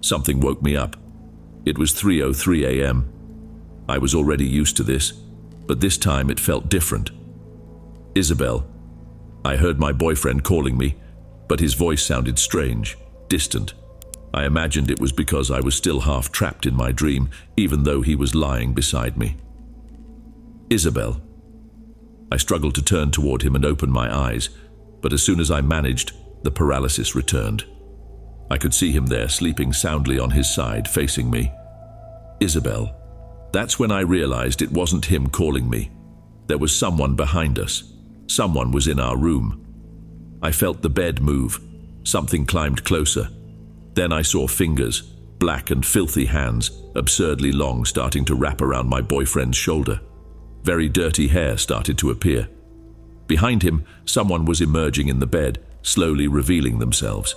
Something woke me up. It was 3:03 a.m. I was already used to this, but this time it felt different. Isabel. I heard my boyfriend calling me, but his voice sounded strange, distant. I imagined it was because I was still half trapped in my dream, even though he was lying beside me. Isabel. I struggled to turn toward him and open my eyes, but as soon as I managed, the paralysis returned. I could see him there, sleeping soundly on his side, facing me. Isabel. That's when I realized it wasn't him calling me. There was someone behind us. Someone was in our room. I felt the bed move. Something climbed closer. Then I saw fingers, black and filthy hands, absurdly long, starting to wrap around my boyfriend's shoulder. Very dirty hair started to appear. Behind him, someone was emerging in the bed, slowly revealing themselves.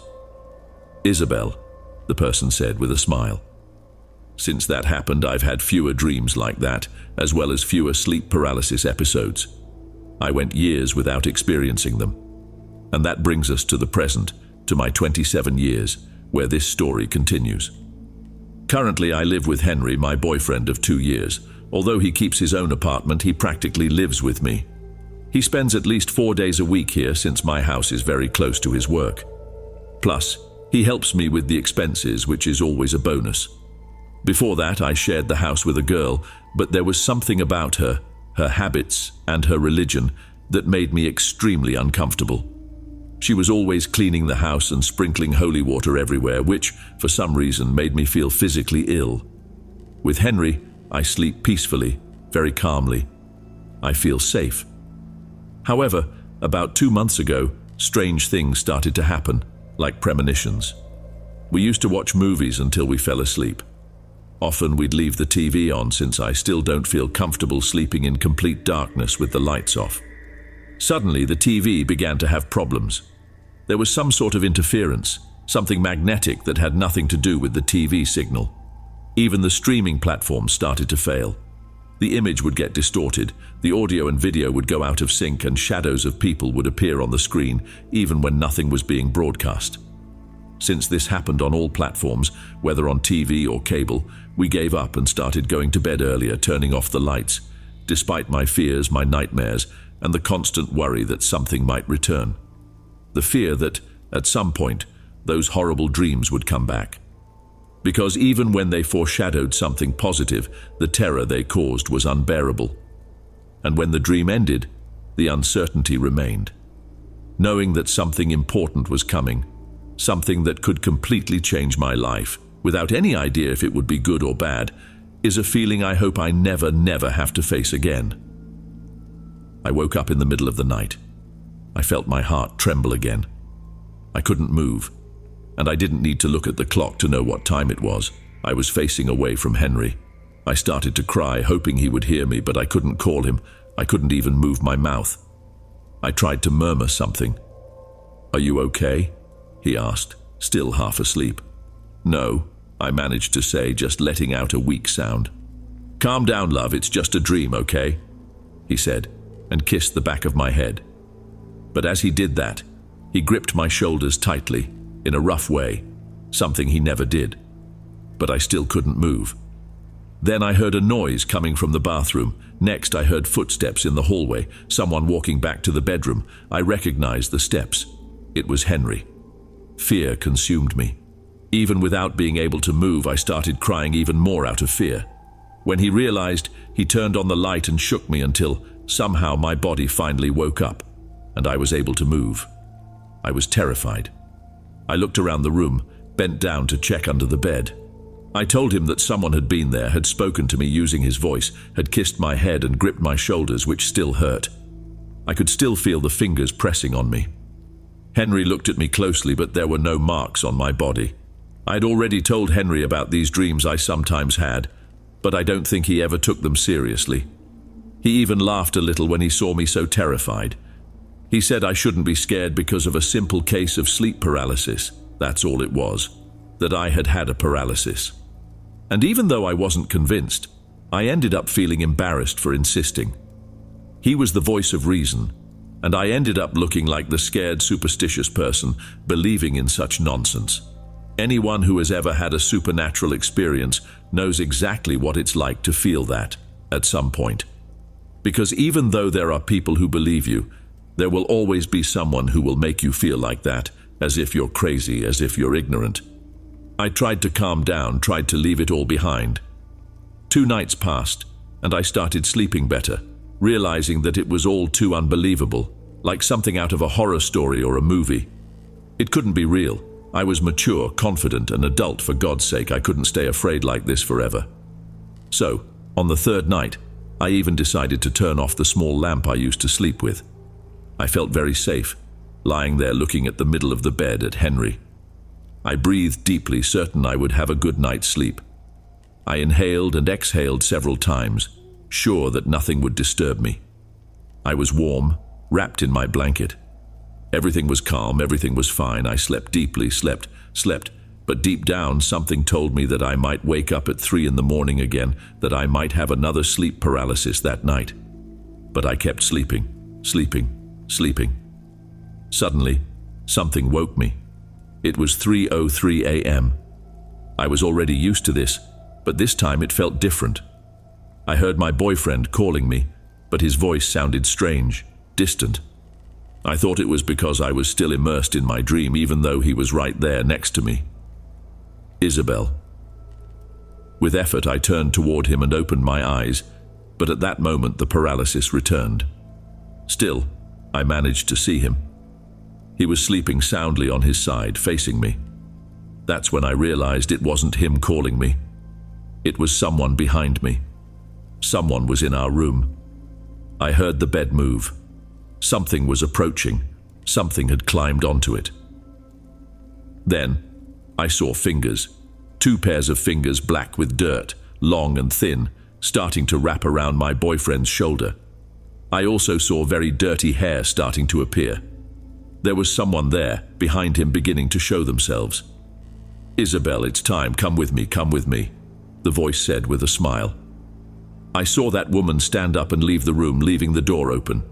Isabel, the person said with a smile. Since that happened, I've had fewer dreams like that, as well as fewer sleep paralysis episodes. I went years without experiencing them. And that brings us to the present, to my 27 years, where this story continues. Currently, I live with Henry, my boyfriend of 2 years. Although he keeps his own apartment, he practically lives with me. He spends at least 4 days a week here since my house is very close to his work. Plus, he helps me with the expenses, which is always a bonus. Before that, I shared the house with a girl, but there was something about her, her habits, and her religion that made me extremely uncomfortable. She was always cleaning the house and sprinkling holy water everywhere, which, for some reason, made me feel physically ill. With Henry, I sleep peacefully, very calmly. I feel safe. However, about 2 months ago, strange things started to happen, like premonitions. We used to watch movies until we fell asleep. Often we'd leave the TV on since I still don't feel comfortable sleeping in complete darkness with the lights off. Suddenly, the TV began to have problems. There was some sort of interference, something magnetic that had nothing to do with the TV signal. Even the streaming platforms started to fail. The image would get distorted, the audio and video would go out of sync, and shadows of people would appear on the screen, even when nothing was being broadcast. Since this happened on all platforms, whether on TV or cable, we gave up and started going to bed earlier, turning off the lights, despite my fears, my nightmares, and the constant worry that something might return. The fear that, at some point, those horrible dreams would come back. Because even when they foreshadowed something positive, the terror they caused was unbearable. And when the dream ended, the uncertainty remained. Knowing that something important was coming, something that could completely change my life, without any idea if it would be good or bad, is a feeling I hope I never have to face again. I woke up in the middle of the night. I felt my heart tremble again. I couldn't move, and I didn't need to look at the clock to know what time it was. I was facing away from Henry. I started to cry, hoping he would hear me, but I couldn't call him. I couldn't even move my mouth. I tried to murmur something. "Are you okay?" he asked, still half asleep. "No," I managed to say, just letting out a weak sound. "Calm down, love, it's just a dream, okay?" he said, and kissed the back of my head. But as he did that, he gripped my shoulders tightly, in a rough way, something he never did. But I still couldn't move. Then I heard a noise coming from the bathroom. Next, I heard footsteps in the hallway, someone walking back to the bedroom. I recognized the steps. It was Henry. Fear consumed me. Even without being able to move, I started crying even more out of fear. When he realized, he turned on the light and shook me until somehow my body finally woke up, and I was able to move. I was terrified. I looked around the room, bent down to check under the bed. I told him that someone had been there, had spoken to me using his voice, had kissed my head and gripped my shoulders, which still hurt. I could still feel the fingers pressing on me. Henry looked at me closely, but there were no marks on my body. I had already told Henry about these dreams I sometimes had, but I don't think he ever took them seriously. He even laughed a little when he saw me so terrified. He said I shouldn't be scared because of a simple case of sleep paralysis. That's all it was, that I had had a paralysis. And even though I wasn't convinced, I ended up feeling embarrassed for insisting. He was the voice of reason, and I ended up looking like the scared, superstitious person believing in such nonsense. Anyone who has ever had a supernatural experience knows exactly what it's like to feel that at some point. Because even though there are people who believe you, there will always be someone who will make you feel like that, as if you're crazy, as if you're ignorant. I tried to calm down, tried to leave it all behind. 2 nights passed, and I started sleeping better, realizing that it was all too unbelievable, like something out of a horror story or a movie. It couldn't be real. I was mature, confident, an adult, for God's sake. I couldn't stay afraid like this forever. So, on the 3rd night, I even decided to turn off the small lamp I used to sleep with. I felt very safe, lying there looking at the middle of the bed at Henry. I breathed deeply, certain I would have a good night's sleep. I inhaled and exhaled several times, sure that nothing would disturb me. I was warm, wrapped in my blanket. Everything was calm, everything was fine. I slept deeply, slept, but deep down something told me that I might wake up at 3 in the morning again, that I might have another sleep paralysis that night. But I kept sleeping. Suddenly, something woke me. It was 3:03 a.m. I was already used to this, but this time it felt different. I heard my boyfriend calling me, but his voice sounded strange, distant. I thought it was because I was still immersed in my dream, even though he was right there next to me. Isabel. With effort, I turned toward him and opened my eyes, but at that moment the paralysis returned. Still, I managed to see him. He was sleeping soundly on his side, facing me. That's when I realized it wasn't him calling me. It was someone behind me. Someone was in our room. I heard the bed move. Something was approaching. Something had climbed onto it. Then, I saw fingers. 2 pairs of fingers, black with dirt, long and thin, starting to wrap around my boyfriend's shoulder. I also saw very dirty hair starting to appear. There was someone there, behind him, beginning to show themselves. "Isabel, it's time. Come with me," the voice said with a smile. I saw that woman stand up and leave the room, leaving the door open.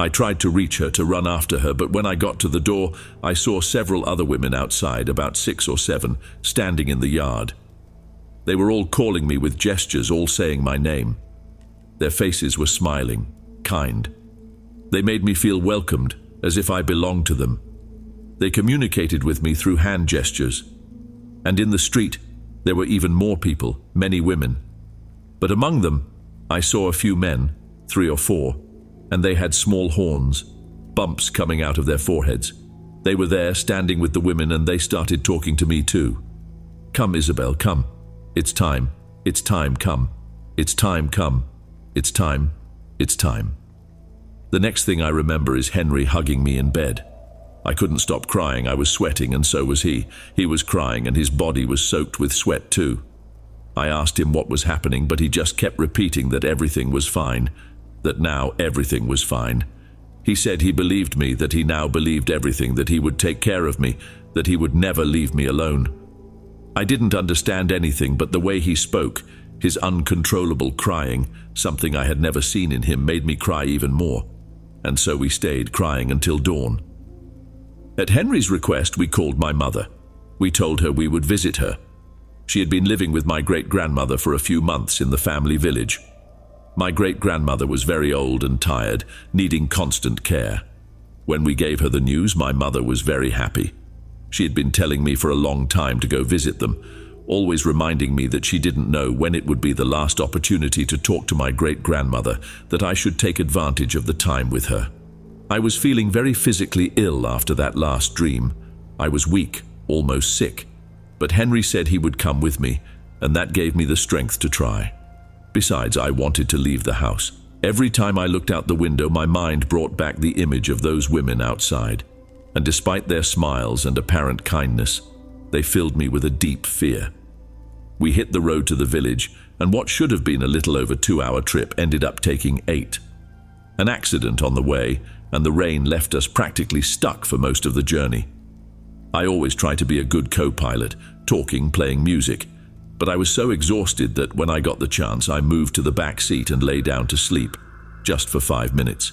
I tried to reach her, to run after her, but when I got to the door, I saw several other women outside, about 6 or 7, standing in the yard. They were all calling me with gestures, all saying my name. Their faces were smiling, kind. They made me feel welcomed, as if I belonged to them. They communicated with me through hand gestures. And in the street, there were even more people, many women. But among them, I saw a few men, 3 or 4, and they had small horns, bumps coming out of their foreheads. They were there, standing with the women, and they started talking to me too. "Come, Isabel, come. It's time. It's time, come. It's time, come. It's time. It's time." The next thing I remember is Henry hugging me in bed. I couldn't stop crying. I was sweating, and so was he. He was crying, and his body was soaked with sweat too. I asked him what was happening, but he just kept repeating that everything was fine, that now everything was fine. He said he believed me, that he now believed everything, that he would take care of me, that he would never leave me alone. I didn't understand anything, but the way he spoke, his uncontrollable crying, something I had never seen in him, made me cry even more. And so we stayed crying until dawn. At Henry's request, we called my mother. We told her we would visit her. She had been living with my great-grandmother for a few months in the family village. My great-grandmother was very old and tired, needing constant care. When we gave her the news, my mother was very happy. She had been telling me for a long time to go visit them, always reminding me that she didn't know when it would be the last opportunity to talk to my great-grandmother, that I should take advantage of the time with her. I was feeling very physically ill after that last dream. I was weak, almost sick. But Henry said he would come with me, and that gave me the strength to try. Besides, I wanted to leave the house. Every time I looked out the window, my mind brought back the image of those women outside. And despite their smiles and apparent kindness, they filled me with a deep fear. We hit the road to the village, and what should have been a little over 2-hour trip ended up taking 8. An accident on the way, and the rain left us practically stuck for most of the journey. I always try to be a good co-pilot, talking, playing music, but I was so exhausted that when I got the chance, I moved to the back seat and lay down to sleep, just for 5 minutes.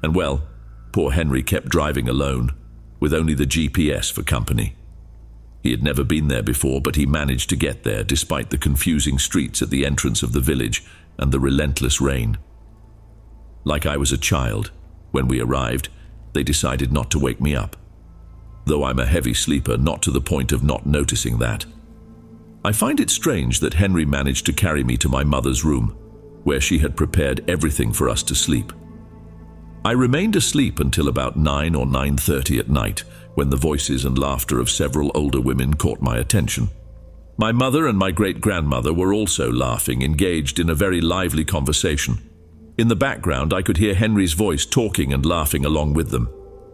And well, poor Henry kept driving alone, with only the GPS for company. He had never been there before, but he managed to get there despite the confusing streets at the entrance of the village and the relentless rain. Like I was a child, when we arrived, they decided not to wake me up. Though I'm a heavy sleeper, not to the point of not noticing that. I find it strange that Henry managed to carry me to my mother's room, where she had prepared everything for us to sleep. I remained asleep until about 9 or 9:30 at night, when the voices and laughter of several older women caught my attention. My mother and my great-grandmother were also laughing, engaged in a very lively conversation. In the background, I could hear Henry's voice talking and laughing along with them.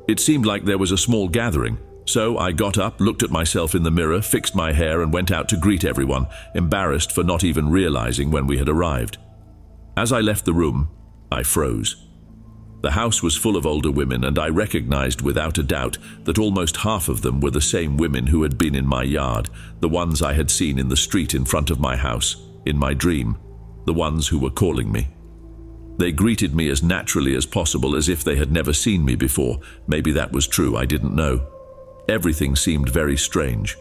It seemed like there was a small gathering, so I got up, looked at myself in the mirror, fixed my hair, and went out to greet everyone, embarrassed for not even realizing when we had arrived. As I left the room, I froze. The house was full of older women, and I recognized without a doubt that almost half of them were the same women who had been in my yard, the ones I had seen in the street in front of my house, in my dream, the ones who were calling me. They greeted me as naturally as possible, as if they had never seen me before. Maybe that was true, I didn't know. Everything seemed very strange.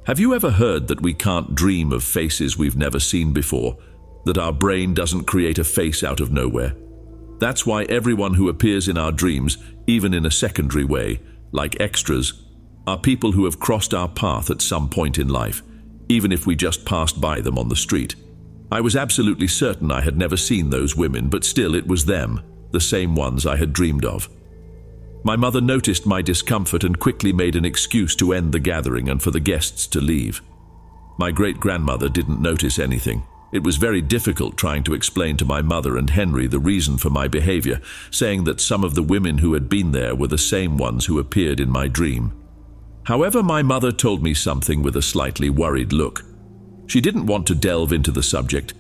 Have you ever heard that we can't dream of faces we've never seen before? That our brain doesn't create a face out of nowhere? That's why everyone who appears in our dreams, even in a secondary way, like extras, are people who have crossed our path at some point in life, even if we just passed by them on the street. I was absolutely certain I had never seen those women, but still it was them, the same ones I had dreamed of. My mother noticed my discomfort and quickly made an excuse to end the gathering and for the guests to leave. My great-grandmother didn't notice anything. It was very difficult trying to explain to my mother and Henry the reason for my behavior, saying that some of the women who had been there were the same ones who appeared in my dream. However, my mother told me something with a slightly worried look. She didn't want to delve into the subject,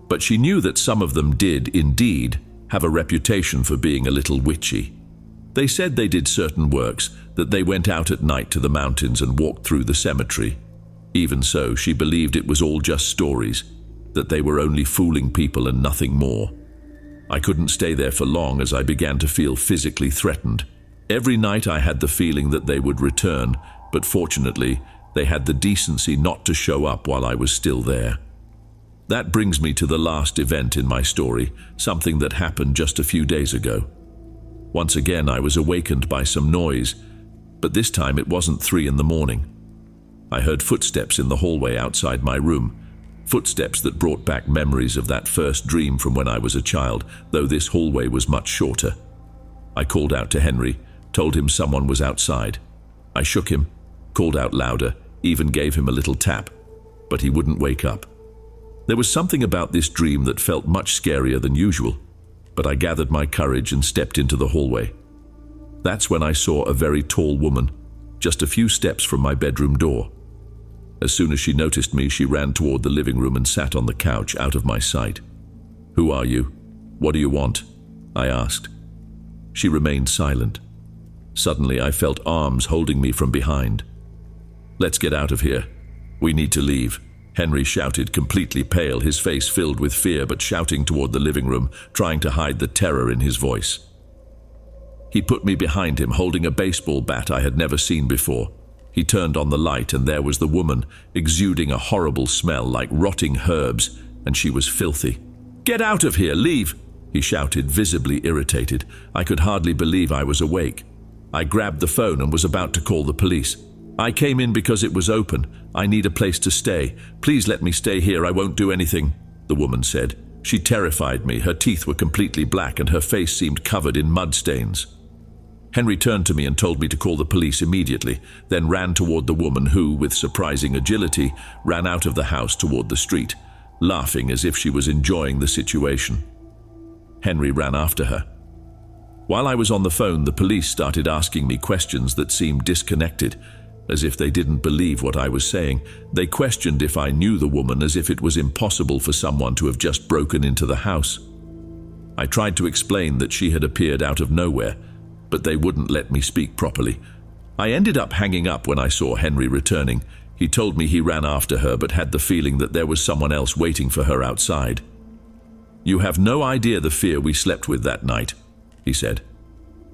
but she knew that some of them did, indeed, have a reputation for being a little witchy. They said they did certain works, that they went out at night to the mountains and walked through the cemetery. Even so, she believed it was all just stories, that they were only fooling people and nothing more. I couldn't stay there for long as I began to feel physically threatened. Every night I had the feeling that they would return, but fortunately, they had the decency not to show up while I was still there. That brings me to the last event in my story, something that happened just a few days ago. Once again, I was awakened by some noise, but this time it wasn't 3 in the morning. I heard footsteps in the hallway outside my room, footsteps that brought back memories of that first dream from when I was a child, though this hallway was much shorter. I called out to Henry, told him someone was outside. I shook him, called out louder, even gave him a little tap, but he wouldn't wake up. There was something about this dream that felt much scarier than usual, but I gathered my courage and stepped into the hallway. That's when I saw a very tall woman, just a few steps from my bedroom door. As soon as she noticed me, she ran toward the living room and sat on the couch out of my sight. "Who are you? What do you want?" I asked. She remained silent. Suddenly, I felt arms holding me from behind. "Let's get out of here. We need to leave," Henry shouted, completely pale, his face filled with fear, but shouting toward the living room, trying to hide the terror in his voice. He put me behind him, holding a baseball bat I had never seen before. He turned on the light, and there was the woman, exuding a horrible smell like rotting herbs, and she was filthy. "Get out of here! Leave!" he shouted, visibly irritated. I could hardly believe I was awake. I grabbed the phone and was about to call the police. "I came in because it was open. I need a place to stay. Please let me stay here. I won't do anything," the woman said. She terrified me. Her teeth were completely black and her face seemed covered in mud stains. Henry turned to me and told me to call the police immediately, then ran toward the woman who, with surprising agility, ran out of the house toward the street, laughing as if she was enjoying the situation. Henry ran after her. While I was on the phone, the police started asking me questions that seemed disconnected, as if they didn't believe what I was saying. They questioned if I knew the woman, as if it was impossible for someone to have just broken into the house. I tried to explain that she had appeared out of nowhere, but they wouldn't let me speak properly. I ended up hanging up when I saw Henry returning. He told me he ran after her, but had the feeling that there was someone else waiting for her outside. "You have no idea the fear we slept with that night," he said.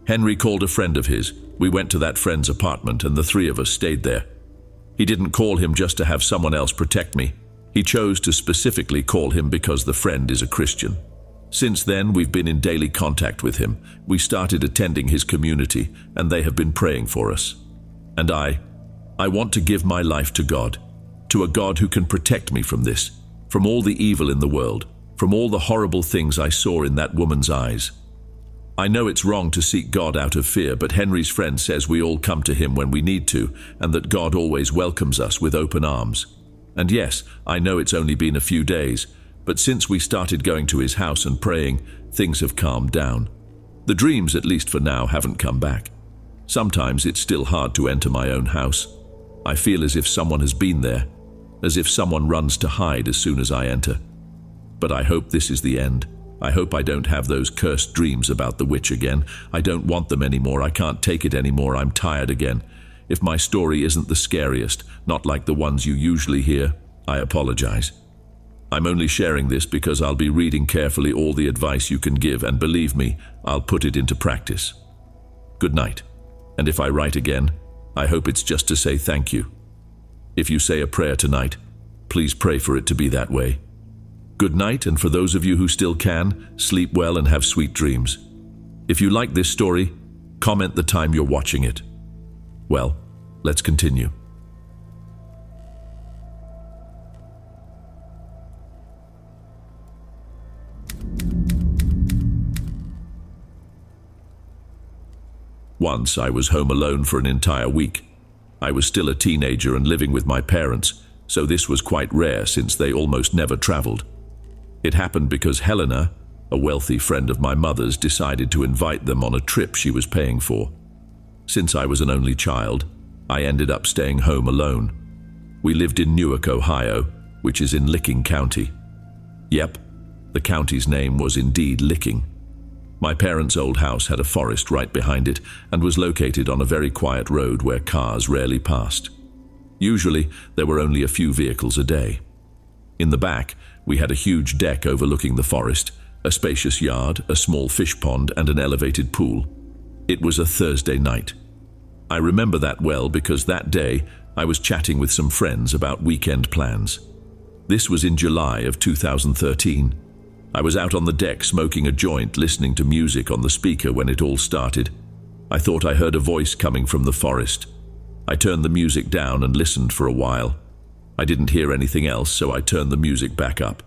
"Henry called a friend of his. We went to that friend's apartment, and the 3 of us stayed there. He didn't call him just to have someone else protect me. He chose to specifically call him because the friend is a Christian. Since then, we've been in daily contact with him. We started attending his community, and they have been praying for us. And I want to give my life to God, to a God who can protect me from this, from all the evil in the world, from all the horrible things I saw in that woman's eyes. I know it's wrong to seek God out of fear, but Henry's friend says we all come to him when we need to, and that God always welcomes us with open arms. And yes, I know it's only been a few days, but since we started going to his house and praying, things have calmed down. The dreams, at least for now, haven't come back. Sometimes it's still hard to enter my own house. I feel as if someone has been there, as if someone runs to hide as soon as I enter. But I hope this is the end. I hope I don't have those cursed dreams about the witch again. I don't want them anymore. I can't take it anymore. I'm tired again. If my story isn't the scariest, not like the ones you usually hear, I apologize. I'm only sharing this because I'll be reading carefully all the advice you can give, and believe me, I'll put it into practice. Good night. And if I write again, I hope it's just to say thank you. If you say a prayer tonight, please pray for it to be that way. Good night, and for those of you who still can, sleep well and have sweet dreams. If you like this story, comment the time you're watching it. Well, let's continue. Once I was home alone for an entire week. I was still a teenager and living with my parents, so this was quite rare since they almost never traveled. It happened because Helena, a wealthy friend of my mother's, decided to invite them on a trip she was paying for. Since I was an only child, I ended up staying home alone. We lived in Newark, Ohio, which is in Licking County. Yep, the county's name was indeed Licking. My parents' old house had a forest right behind it and was located on a very quiet road where cars rarely passed. Usually, there were only a few vehicles a day. In the back, we had a huge deck overlooking the forest, a spacious yard, a small fish pond, and an elevated pool. It was a Thursday night. I remember that well because that day I was chatting with some friends about weekend plans. This was in July of 2013. I was out on the deck smoking a joint, listening to music on the speaker when it all started. I thought I heard a voice coming from the forest. I turned the music down and listened for a while. I didn't hear anything else, so I turned the music back up.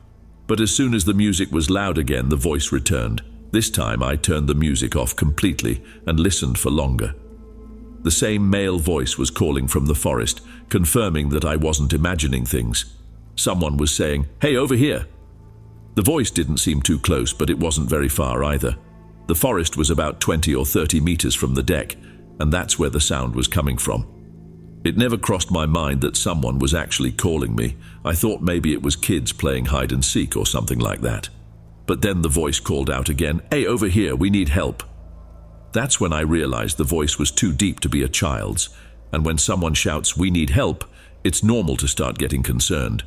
But as soon as the music was loud again, the voice returned. This time I turned the music off completely and listened for longer. The same male voice was calling from the forest, confirming that I wasn't imagining things. Someone was saying, "Hey, over here." The voice didn't seem too close, but it wasn't very far either. The forest was about 20 or 30 meters from the deck, and that's where the sound was coming from. It never crossed my mind that someone was actually calling me. I thought maybe it was kids playing hide and seek or something like that. But then the voice called out again, "Hey, over here, we need help." That's when I realized the voice was too deep to be a child's, and when someone shouts, "We need help," it's normal to start getting concerned.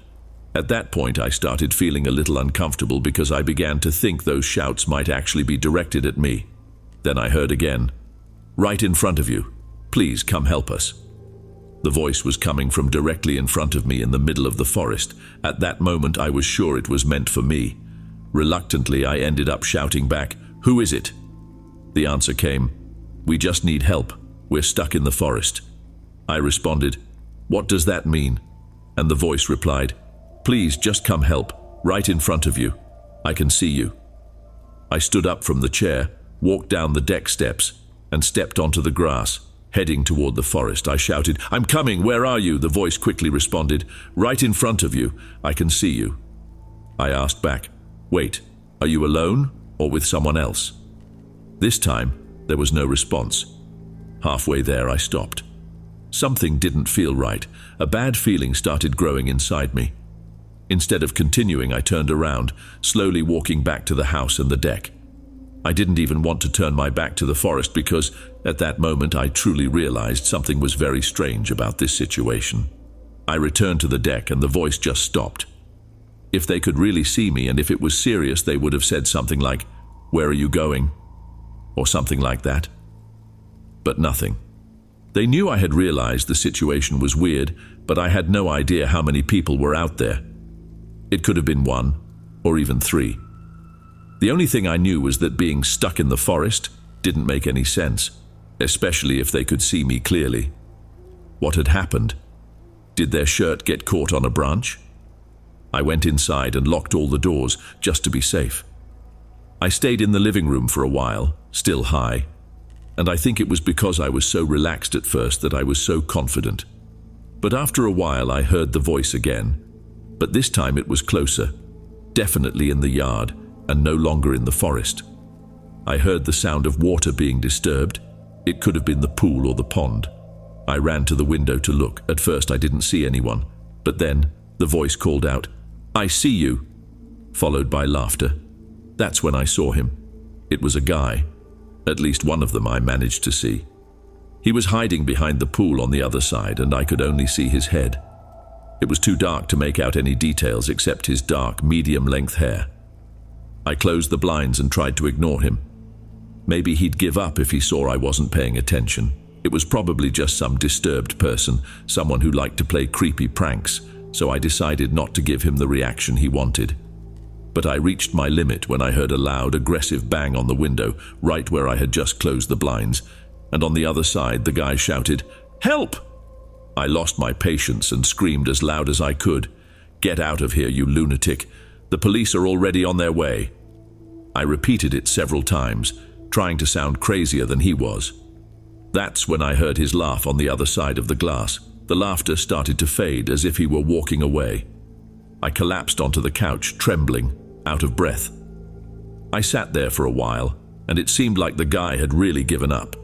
At that point, I started feeling a little uncomfortable because I began to think those shouts might actually be directed at me. Then I heard again, "Right in front of you. Please come help us." The voice was coming from directly in front of me in the middle of the forest. At that moment, I was sure it was meant for me. Reluctantly, I ended up shouting back, "Who is it?" The answer came, "We just need help. We're stuck in the forest." I responded, "What does that mean?" And the voice replied, "Please just come help, right in front of you. I can see you." I stood up from the chair, walked down the deck steps, and stepped onto the grass, heading toward the forest. I shouted, "I'm coming, where are you?" The voice quickly responded, "Right in front of you. I can see you." I asked back, "Wait, are you alone or with someone else?" This time, there was no response. Halfway there, I stopped. Something didn't feel right. A bad feeling started growing inside me. Instead of continuing, I turned around, slowly walking back to the house and the deck. I didn't even want to turn my back to the forest because, at that moment, I truly realized something was very strange about this situation. I returned to the deck and the voice just stopped. If they could really see me and if it was serious, they would have said something like, "Where are you going?" or something like that. But nothing. They knew I had realized the situation was weird, but I had no idea how many people were out there. It could have been one, or even three. The only thing I knew was that being stuck in the forest didn't make any sense, especially if they could see me clearly. What had happened? Did their shirt get caught on a branch? I went inside and locked all the doors just to be safe. I stayed in the living room for a while, still high, and I think it was because I was so relaxed at first that I was so confident. But after a while I heard the voice again, but this time it was closer, definitely in the yard and no longer in the forest. I heard the sound of water being disturbed. It could have been the pool or the pond. I ran to the window to look. At first I didn't see anyone, but then the voice called out, "I see you," followed by laughter. That's when I saw him. It was a guy. At least one of them I managed to see. He was hiding behind the pool on the other side, and I could only see his head. It was too dark to make out any details except his dark, medium-length hair. I closed the blinds and tried to ignore him. Maybe he'd give up if he saw I wasn't paying attention. It was probably just some disturbed person, someone who liked to play creepy pranks, so I decided not to give him the reaction he wanted. But I reached my limit when I heard a loud, aggressive bang on the window, right where I had just closed the blinds, and on the other side the guy shouted, "Help!" I lost my patience and screamed as loud as I could, "Get out of here, you lunatic! The police are already on their way." I repeated it several times, trying to sound crazier than he was. That's when I heard his laugh on the other side of the glass. The laughter started to fade as if he were walking away. I collapsed onto the couch, trembling, out of breath. I sat there for a while, and it seemed like the guy had really given up.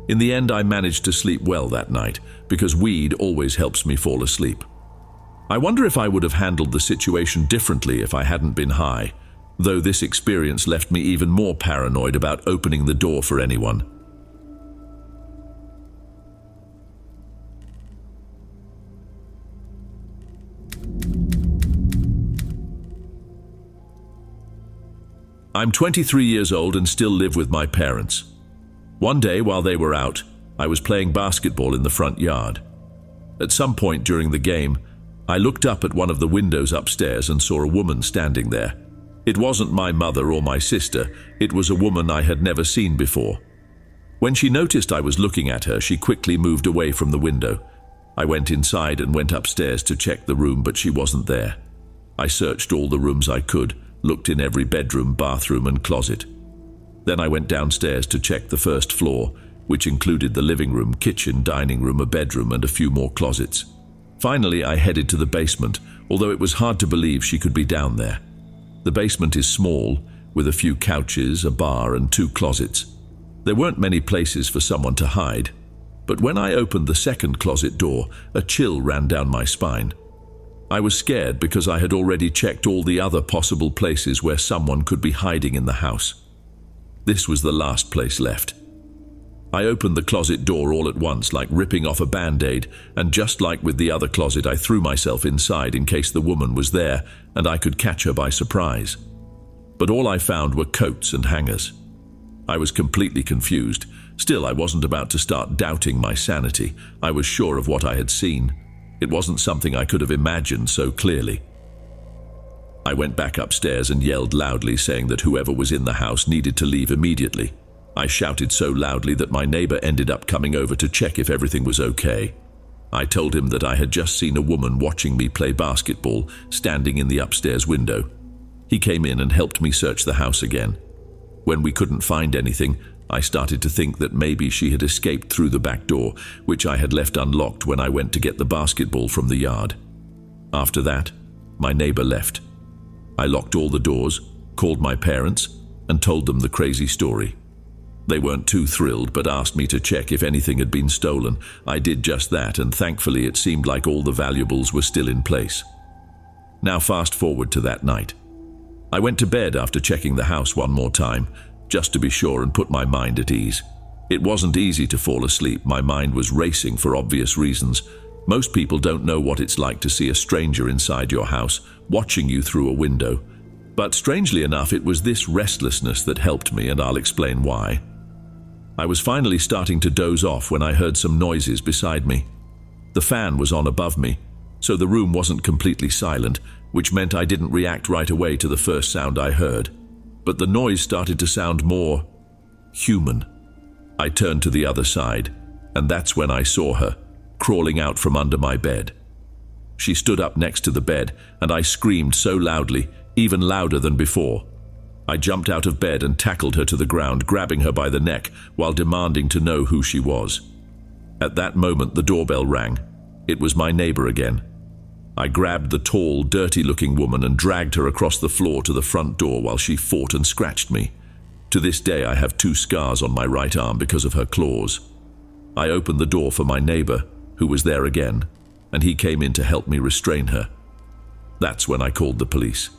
In the end, I managed to sleep well that night, because weed always helps me fall asleep. I wonder if I would have handled the situation differently if I hadn't been high, though this experience left me even more paranoid about opening the door for anyone. I'm 23 years old and still live with my parents. One day while they were out, I was playing basketball in the front yard. At some point during the game, I looked up at one of the windows upstairs and saw a woman standing there. It wasn't my mother or my sister, it was a woman I had never seen before. When she noticed I was looking at her, she quickly moved away from the window. I went inside and went upstairs to check the room, but she wasn't there. I searched all the rooms I could, looked in every bedroom, bathroom, and closet. Then I went downstairs to check the first floor, which included the living room, kitchen, dining room, a bedroom, and a few more closets. Finally, I headed to the basement, although it was hard to believe she could be down there. The basement is small, with a few couches, a bar, and 2 closets. There weren't many places for someone to hide, but when I opened the second closet door, a chill ran down my spine. I was scared because I had already checked all the other possible places where someone could be hiding in the house. This was the last place left. I opened the closet door all at once, like ripping off a band-aid, and just like with the other closet, I threw myself inside in case the woman was there and I could catch her by surprise. But all I found were coats and hangers. I was completely confused. Still, I wasn't about to start doubting my sanity. I was sure of what I had seen. It wasn't something I could have imagined so clearly. I went back upstairs and yelled loudly, saying that whoever was in the house needed to leave immediately. I shouted so loudly that my neighbor ended up coming over to check if everything was okay. I told him that I had just seen a woman watching me play basketball, standing in the upstairs window. He came in and helped me search the house again. When we couldn't find anything, I started to think that maybe she had escaped through the back door, which I had left unlocked when I went to get the basketball from the yard. After that, my neighbor left. I locked all the doors, called my parents, and told them the crazy story. They weren't too thrilled, but asked me to check if anything had been stolen. I did just that, and thankfully it seemed like all the valuables were still in place. Now fast forward to that night. I went to bed after checking the house one more time, just to be sure and put my mind at ease. It wasn't easy to fall asleep. My mind was racing for obvious reasons. Most people don't know what it's like to see a stranger inside your house, watching you through a window. But strangely enough, it was this restlessness that helped me, and I'll explain why. I was finally starting to doze off when I heard some noises beside me. The fan was on above me, so the room wasn't completely silent, which meant I didn't react right away to the first sound I heard. But the noise started to sound more human. I turned to the other side, and that's when I saw her, crawling out from under my bed. She stood up next to the bed, and I screamed so loudly, even louder than before. I jumped out of bed and tackled her to the ground, grabbing her by the neck while demanding to know who she was. At that moment, the doorbell rang. It was my neighbor again. I grabbed the tall, dirty-looking woman and dragged her across the floor to the front door while she fought and scratched me. To this day, I have 2 scars on my right arm because of her claws. I opened the door for my neighbor, who was there again, and he came in to help me restrain her. That's when I called the police.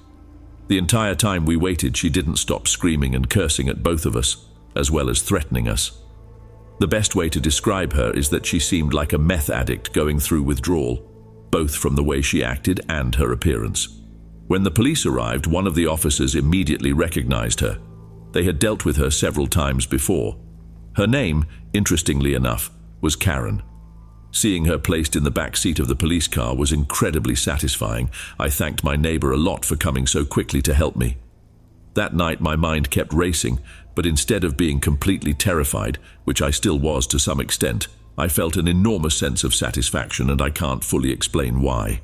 The entire time we waited, she didn't stop screaming and cursing at both of us, as well as threatening us. The best way to describe her is that she seemed like a meth addict going through withdrawal, both from the way she acted and her appearance. When the police arrived, one of the officers immediately recognized her. They had dealt with her several times before. Her name, interestingly enough, was Karen. Seeing her placed in the back seat of the police car was incredibly satisfying. I thanked my neighbor a lot for coming so quickly to help me. That night my mind kept racing, but instead of being completely terrified, which I still was to some extent, I felt an enormous sense of satisfaction, and I can't fully explain why.